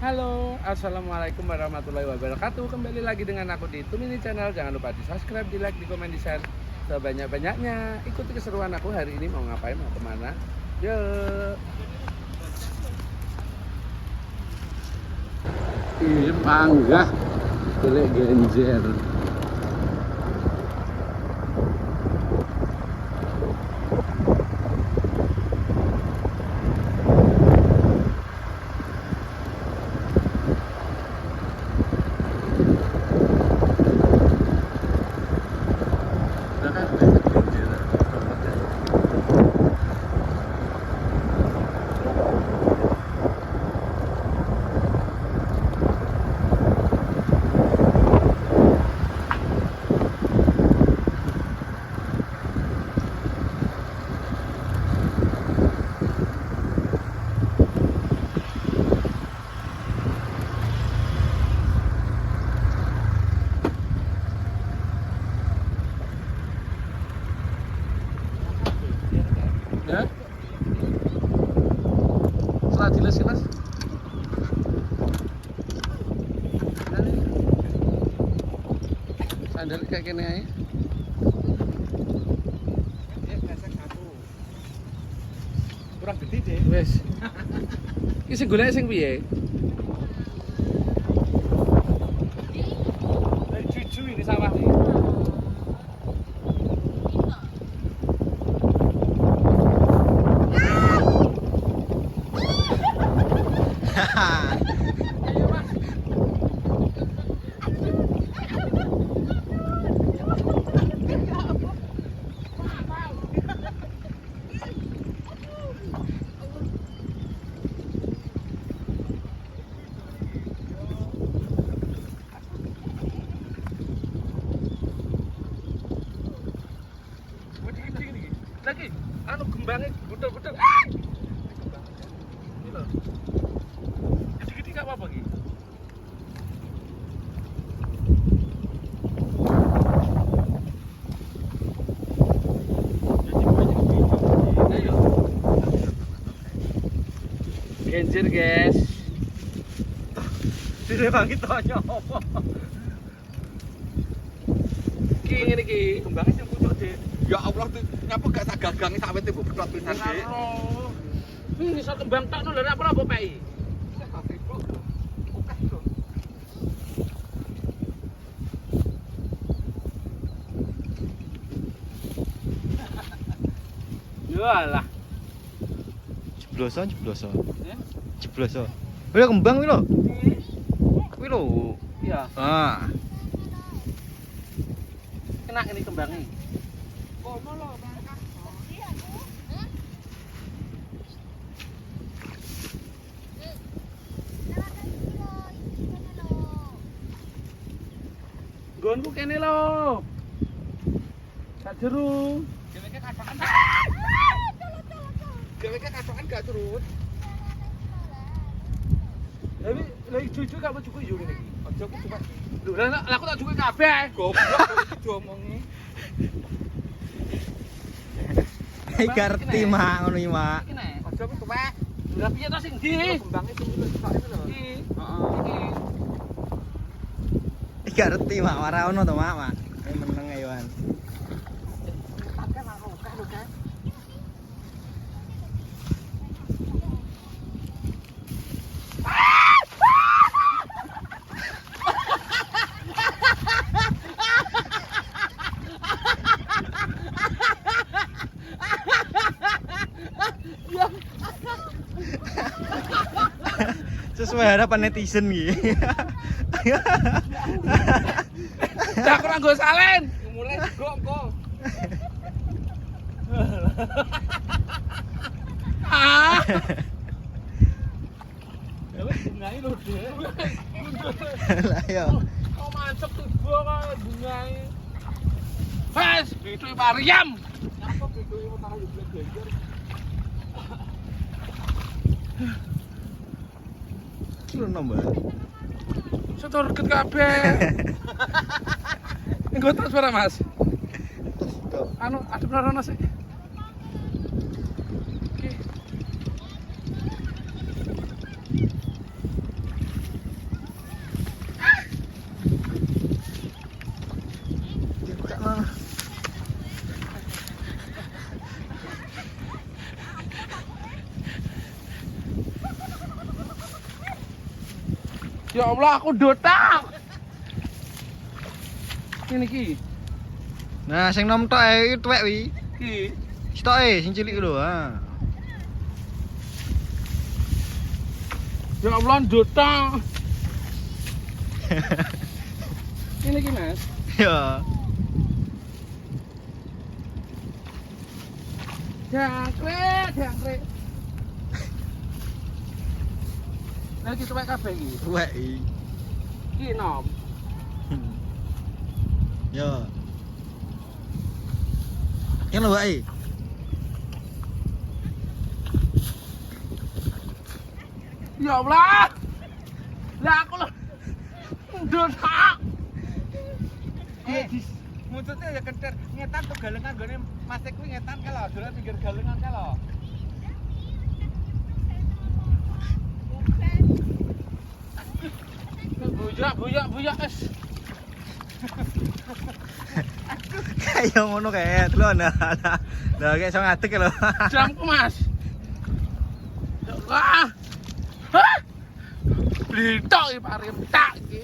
Halo, assalamualaikum warahmatullahi wabarakatuh. Kembali lagi dengan aku di Tumini Channel. Jangan lupa di subscribe, di like, di komen, di share sebanyak-banyaknya. Ikuti keseruan aku hari ini, mau ngapain, mau kemana. Yuk. Ini panggah, gelek genjer. Ya, setelah jelas mas. Sandal kayak gini aja. Kurang gede deh. Wes. Iki sing golek sing piye? Dari cucu ini sawah nih. Lagi, anu gembangnya butel-butel. Ini loh. Gede-gede gak apa-apa Ki. Ayo. Genjer guys. Tidak bangkit tanya apa? Ki ngene ki. Kembangnya sing pucuk deh. Ya Allah, ngapa gak tak gagangi sak wete mbok petot pisan Dik. Ini iso kembang tok lho lha apa peki? Yo alah. Jebloso. Ya. Jebloso. Kuwi kembang kuwi lho. Kuwi lho. Iya, Ah. kena ini kembangnya. Gonku kene lho. Sak jeru. Dheweke kacokan. Dheweke kacokan gak turun. Tapi lagi cucu gak mau cukup yo ngene iki. Aja aku cuma Lho, lah aku tak cukup kabeh. goblok iki diomongi. Iki ngerti mak ngono iki mak. Iki nek. Aja aku tuwek. Lah piye to sing ndi? Kembangnya sing pucuk tok itu lho. Iki. Heeh. Iki. Iki ngerti mak, ora ono to mak. Ayo meneng ayoan. Pakai lho kan. Sesuai harapan netizen iki. Dah kurang go salen. Mulai gok kok. Ah. Ya wis bungai lho, Dik. Lah yo. Kau mancep tuh kok bungae. Fes, itu Maryam. Apa bedoe utara yo genjer. Kilo nomor. Setor deket kabeh. Engko tas suara Mas. Anu adep rono sik. Oke. Ya Allah, aku dotak. Ini ki. Nah, sing nom tok ae tuwek wi. Ki. Sitoke sing cilik lho, ha. Ya Allah, dotak. Ini ki, Mas. Ya. Jangkrik. Nah, iki tuwek kabeh iki. Tuwek iki. Ki nom. Ya. Yang lho wae. Ya Allah. Lah aku lho. Dotak. Muncutnya ya kentir ngetan tuh galengan gone masek kuwi ngetan kalau dolan pinggir galengan kalau. Buyak es. Kayak ngono kayak lho nah. Lah kayak iso ngadeg lho. Jamku, Mas. Wah. Hah? Blitok iki parim tak iki.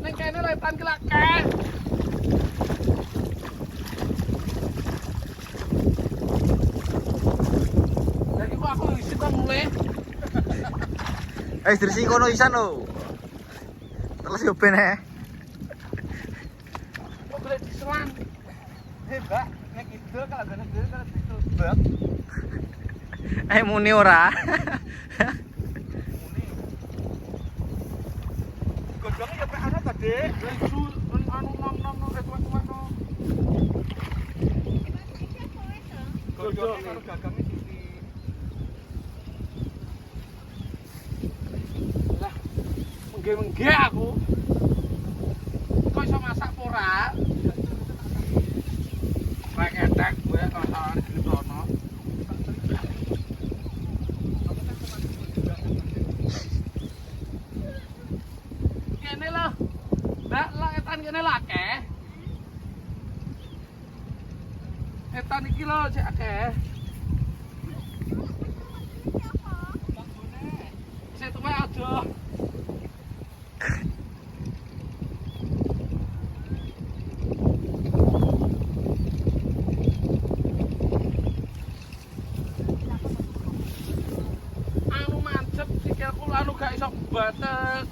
Ning kene letan ki lak kek. Lagi kok aku isi ta mulai. Dirisi kono isan lho. Terus yo ben ae. Kok boleh diselan. Mbak, nek kidul kalau gone kidul kalau ditubak. Muni ora. Godhonge ya pek ana ta, Dik? Isu anu nom tuwek-tuwek no. Godhonge karo gagange sisi. Lah, mengge aku. Kok iso masak apa ora? Rek etek gue masakan didono. Kene lho. Mbak, lah etan kene lho akeh. Etan iki lho cek akeh. Sik tuwek aja. Anu mancep sikilku anu gak iso batek.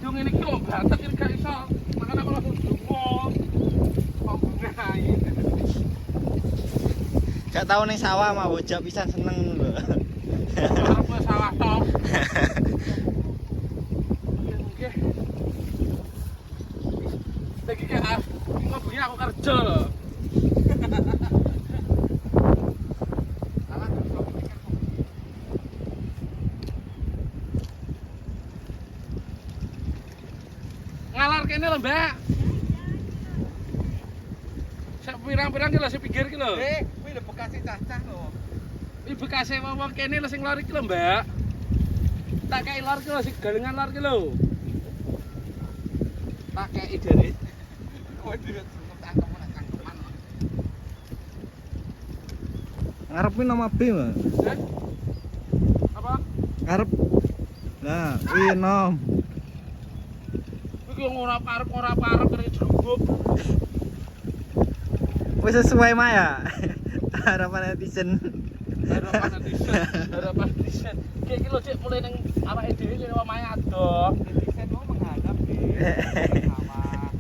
Yo ngene iki lho batek iki gak iso. Makane aku langsung jumbo. Kok gunai. Gak tau ning sawah mah bocah pisan seneng lho. Arep sawah tok. Nggih. Lagi kayak ngobrolnya aku kerja loh. Ngalar kene lho, Mbak. Sak pirang-pirang ki lho sing pinggir ki lho. Kuwi lho bekase cacah lho. Iki bekase wong kene lho sing lor iki lho, Mbak. Tak kei lor ki lho sing galengan lor ki lho. Tak kei jare. Kowe dhewe cangkem nek cangkeman. Ngarep ki nama B, Mas. Eh? Apa? Ngarep. Nah, kuwi nom. Iki ora parep kene jeruk. Wis sesuai mah ya. Harapan netizen. Harapan netizen. Kayak iki lho Cik mulai ning awake dhewe kene omahe adoh. Netizen mau menghadap di sama.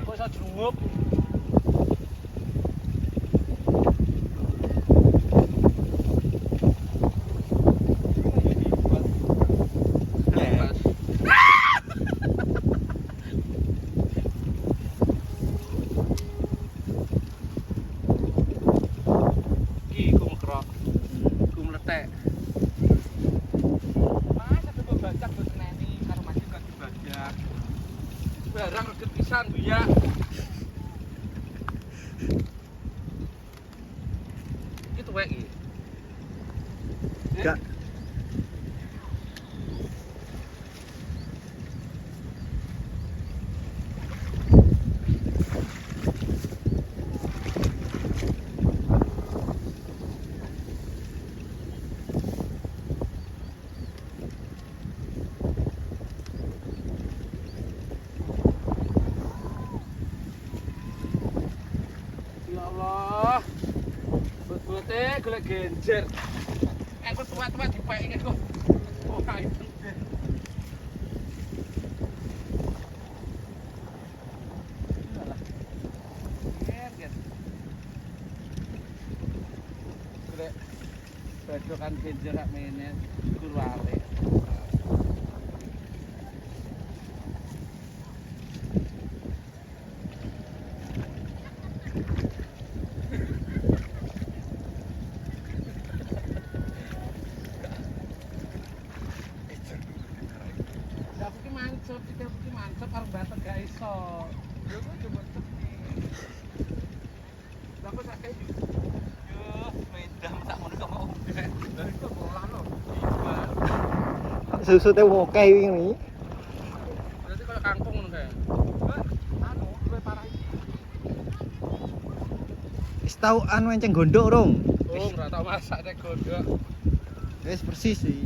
Kok iso jeruk? Iki ku mekrok. Ku meletek. Mas ada bebajak buat neni karo maju kan dibajak. Barang reget pisan ya. Iki tuwek iki. Gak. genjer. Aku tua-tua dipeki aku. Wah, itu. Bedokan genjer rak mene kurwale. Aku ki mancep arep batek gak iso. Lho kok coba tepi. Lah kok sakit iki? Yo, medam tak ngono kok mau. Lah itu bola lho. Susu teh oke ini. Berarti kalau kangkung ngono kae. Anu, luwih parah iki. Wis tau anu enceng gondok rong. Oh, ora tau masak nek godhok. Wis persis sih.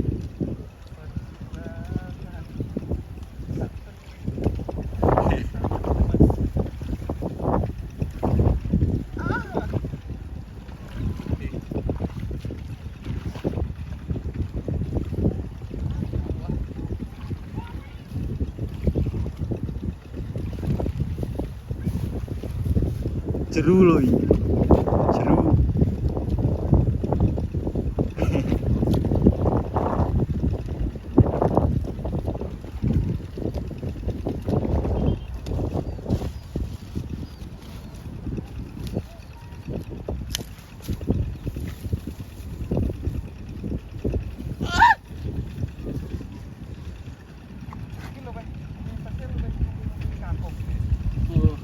Jeru loh ini. Jeru. Iki lho, Pak. Ini pasti luwih kampung. Oh.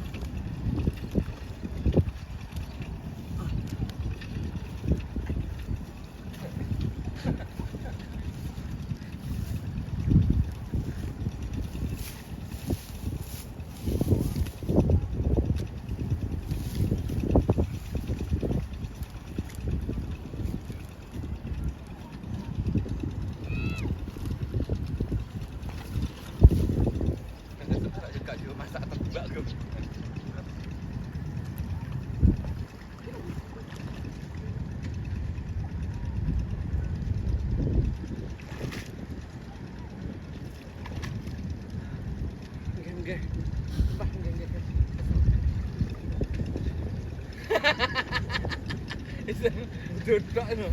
Gak juga masak tebak gue. Nggih. Mbah nggih. Itu duduk itu.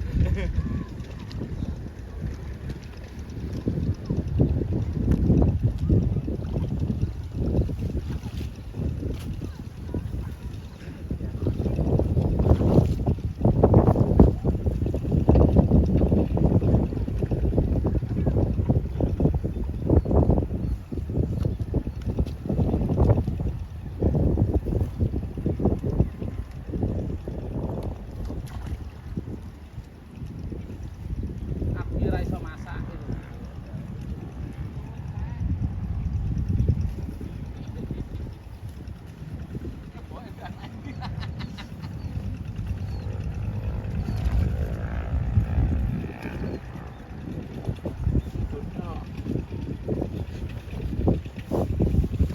Aku ora iso masak.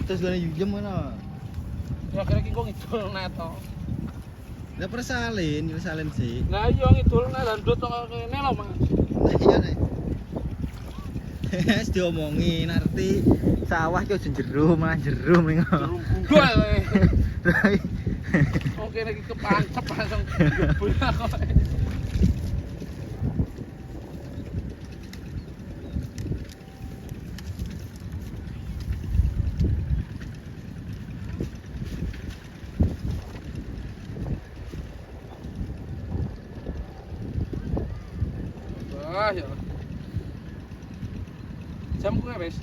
Terus gane yujem mana? Ya kira ki kok ngidul neto. Lah persalin, salin sih. Lah iya ngidul nek landut kok kene lho, Mas. Nah iya nek. Wis diomongi arti sawah ki ojo jero malah jero ning. Gol. Oke lagi kepancep langsung gebul kok. Wah, ya. Jam gue wis.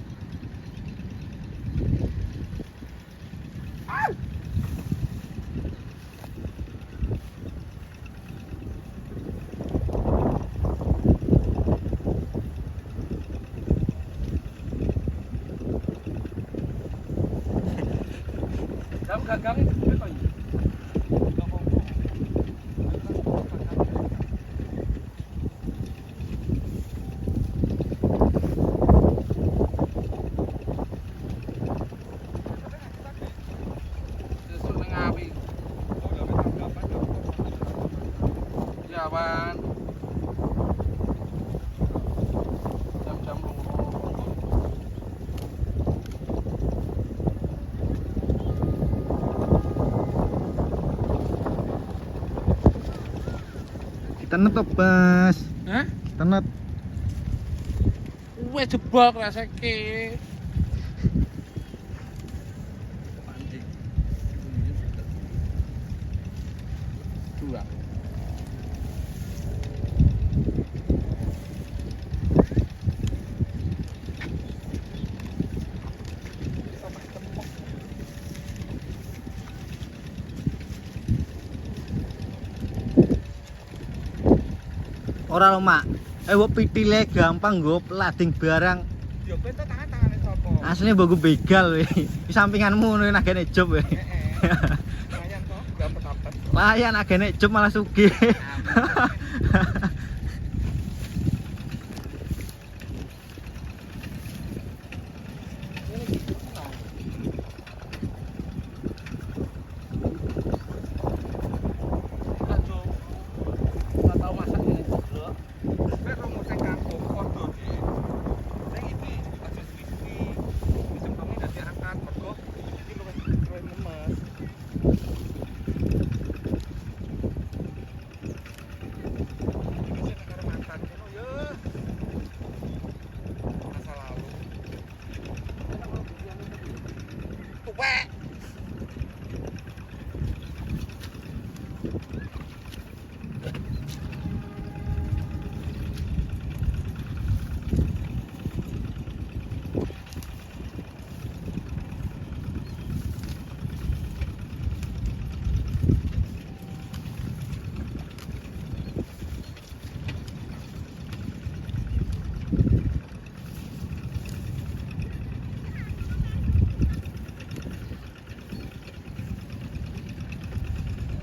Jam gagang itu gue kok. Sesuk nang awi. Ya, Wan. Tenet to, Bas. Hah? Tenet. Wes jebol rasake. Dua. Ora lho, Mak. Mbok pitile gampang nggo lading barang. Yo kowe entuk tangan-tangane sapa? Asline mbok nggo begal we. Di sampinganmu ngono nagene job we. Lumayan kok, dapat-dapat. Layan agene job malah sugih. Enggak tahu masak ini, Bro. Kowe kok mau sing kampung padha iki. Ning iki aja sisi. Disembunyi dadi angkat mergo iki luwih nemes. Iki sing karo mantan ngono yo. Masa lalu. Tuwek.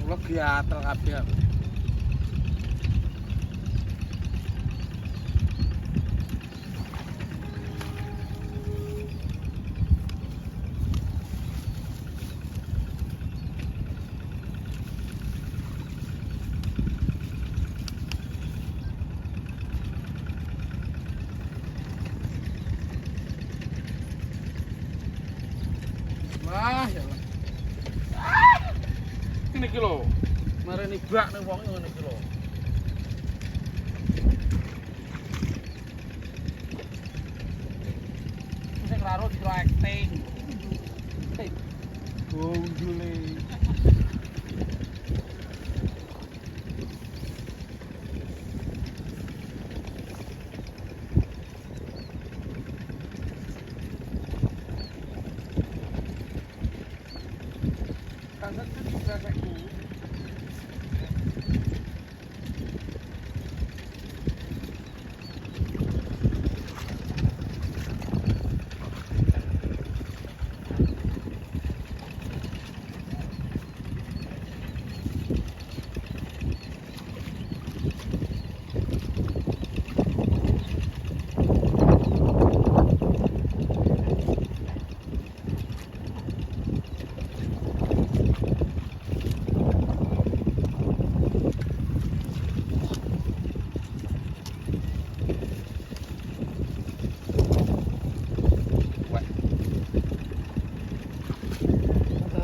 Kula gatel kabeh aku. Wah, ya Allah. Ini iki lho. Mareni bak ning wong ngene iki lho. Sing karo dikira acting. Hei. Gondule. Kan itu dirasaku.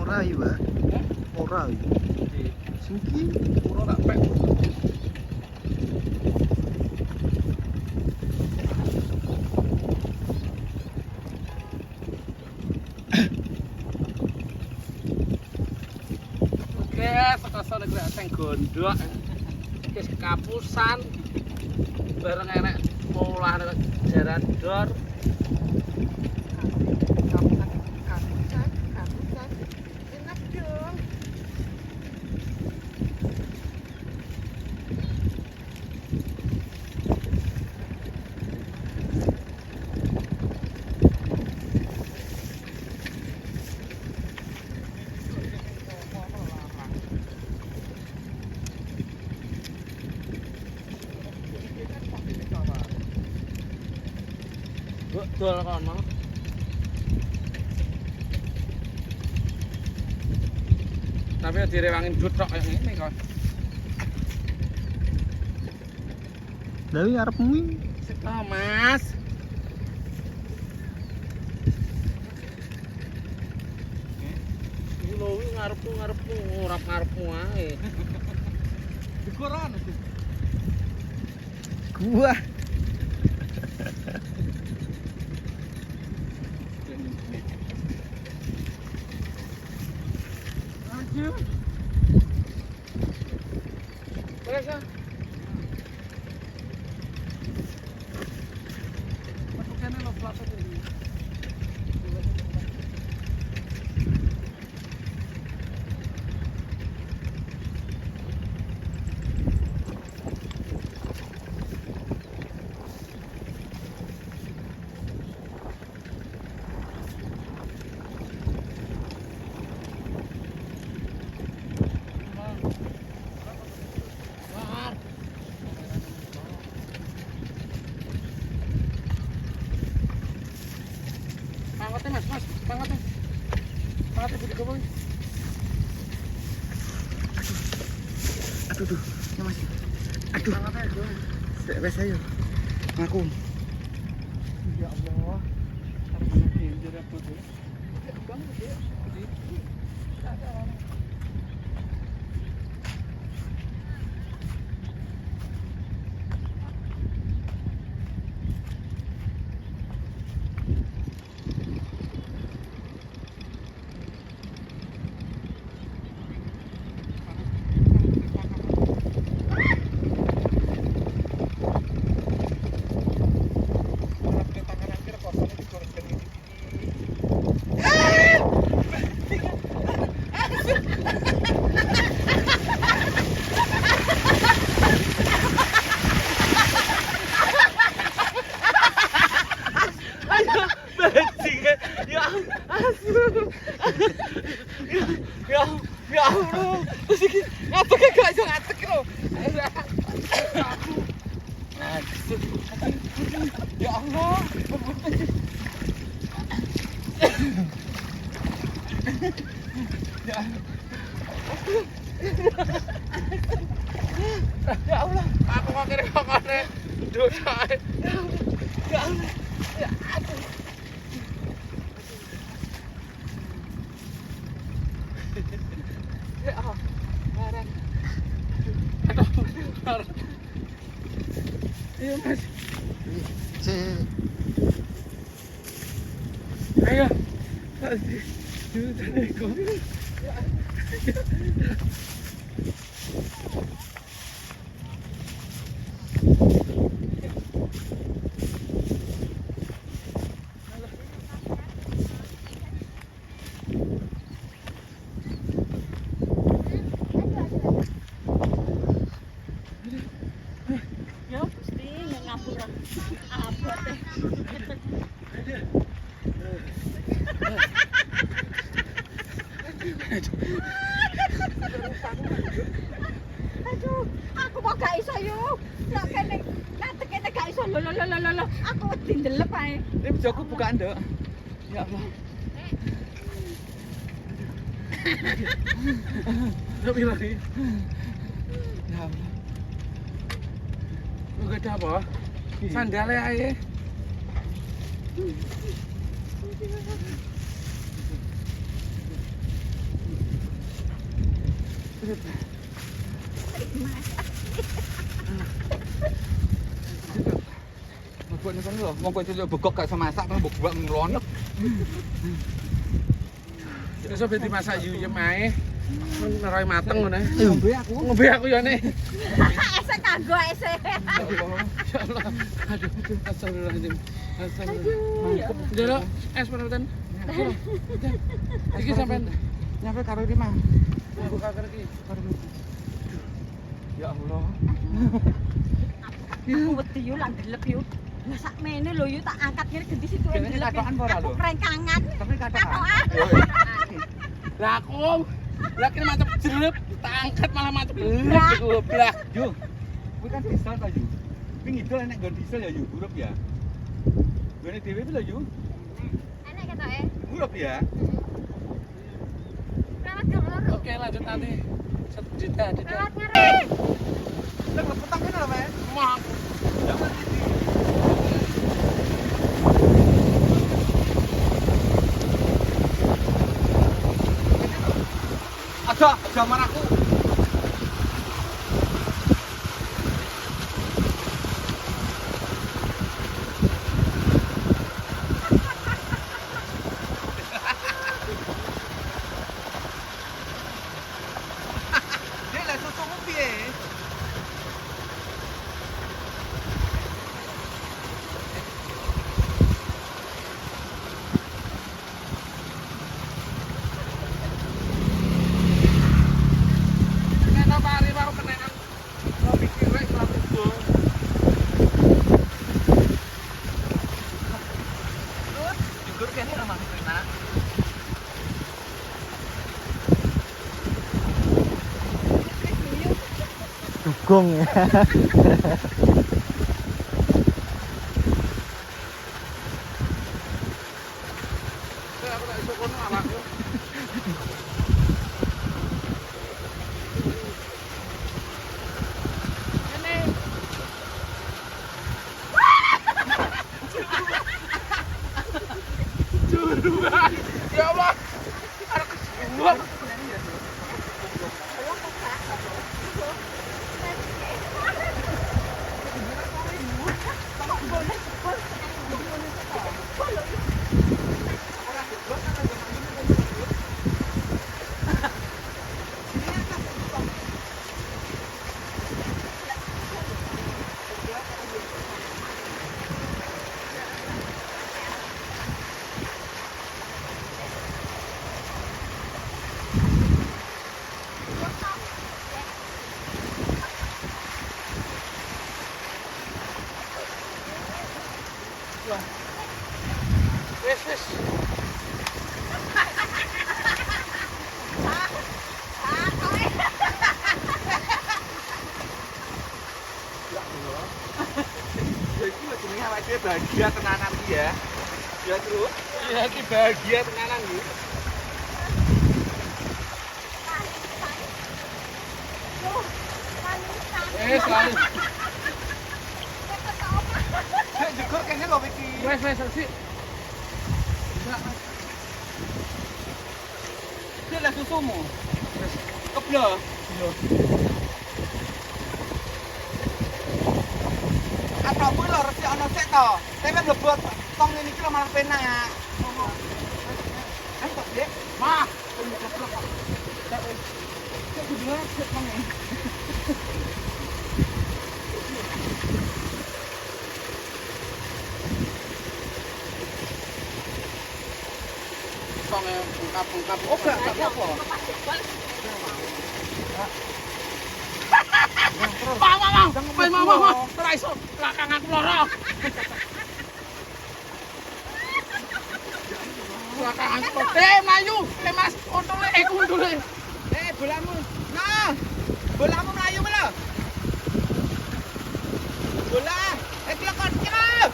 Ora iki, Pak. Ora iki. Singki. Ora tak pek. Oke, sekoso nek sing gondok. Wis kapusan. Bareng enek mulah nek jaran dor. Enak dong. Dol kono. Tapi direwangin jutok kayak ngene kok. Lah iki arepmu iki. Oh, Mas. Iki lho ngarepmu ora ngarepmu ae. Dikoran itu. Wah. Aduh. Berasa. Patukannya lo pelapor ini. Pangkatnya mas, pangkatnya. Pangkatnya gede kok. Aduh, ya Mas. Aduh. Pangkatnya dong. Wes ayo. Ngaku. Ya Allah. Apa danger apa tuh? Bang gede. Ya Allah. Terus iki ngatek gak iso ngatek lho. Ya Allah. Ya Allah. Aku kok kene dosa. Ya Allah. Ya aduh. Ya Allah. Barang. Ayo mas. Cek. Ayo. Assalamualaikum. Ya, Gusti, ngapura. Abot teh. Aduh, aku mau gak iso yuk. Lek kene nanti kene gak iso lho. Aku wedi ndelep ae. Ini bojoku bukaan, Nduk. Ya Allah. Tapi lagi. Ya Allah. Enggak ada apa? Sandalnya aja. Buat kan lho, wong kowe celuk begok gak iso masak kan mbok buat ngelonok. Besok ben dimasak yuyem ae. Neroy mateng ngono. Ngombe aku. Ngombe aku ya nih. Esek kanggo esek. Ya Allah. Aduh, astagfirullahaladzim. Aduh, ya Allah. Jero, es penutan. Iki sampean Nyampe karo iki mah. aku kager iki. Ya Allah. Aku wedi yo lan ndelep yo. Lah sakmene lho yo tak angkat ngene gendhi situ Kene ndelep. katokan apa ora lho? Prengkangan. Tapi katokan. Lah aku lah kene mantep jerep, tak angkat malah mantep Lah. goblok. Yo. Kuwi kan diesel ta, Yu. Kuwi ngidul enek nggon diesel ya, Yu. Hurup ya. Gone dhewe itu lho, Yu. Enak ketoke. Hurup ya. Rawat yo loro. Oke, lanjut nanti. 1 juta, Rawat ngeri. Lah petang kene lho, Mas. Mak. Aja jaman aku. Dur kene ramah enak. Dugong ya. Aku tak iso kono awakku. Juruan. Ya Allah. Arek kejuruan. Wes. Ya iki lho jenenge awake dhewe bahagia tenanan iki ya. Ya, Tru. Iya, iki bahagia tenanan iki. Selalu. Sik jegur kene lho iki. Wes sih. Sik lah susumu. Keblo. Atau kuwi lho resik ana sik to. Tapi mlebot tong ngene iki lho malah penak. Ayo, Dek. Mah. Cek kudu sik tong ngene. Songe bungkap-bungkap. Oh, gak apa-apa. Mang. Ora iso belakangan loro. Belakangan kok. Mlayu. Mas, kundule. Bolamu. Nah. Bolamu mlayu lho. Bola. Iki lho kocok.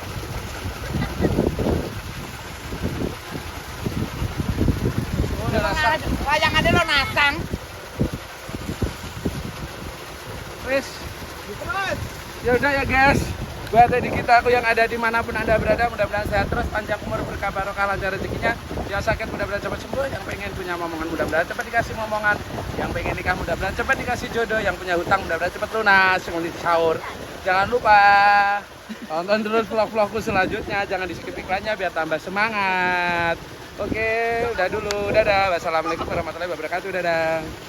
Wayangane lo nasang. Wes. Terus. Ya udah ya guys. Buat adik kita aku yang ada dimanapun anda berada, mudah-mudahan sehat terus, panjang umur, berkah barokah, lancar rezekinya. Yang sakit mudah-mudahan cepat sembuh, yang pengen punya momongan mudah-mudahan cepat dikasih momongan, yang pengen nikah mudah-mudahan cepat dikasih jodoh, yang punya hutang mudah-mudahan cepat lunas, yang mau sahur. Jangan lupa tonton terus vlog-vlogku selanjutnya, jangan di skip iklannya biar tambah semangat. Oke, udah dulu, dadah. Wassalamualaikum warahmatullahi wabarakatuh, dadah.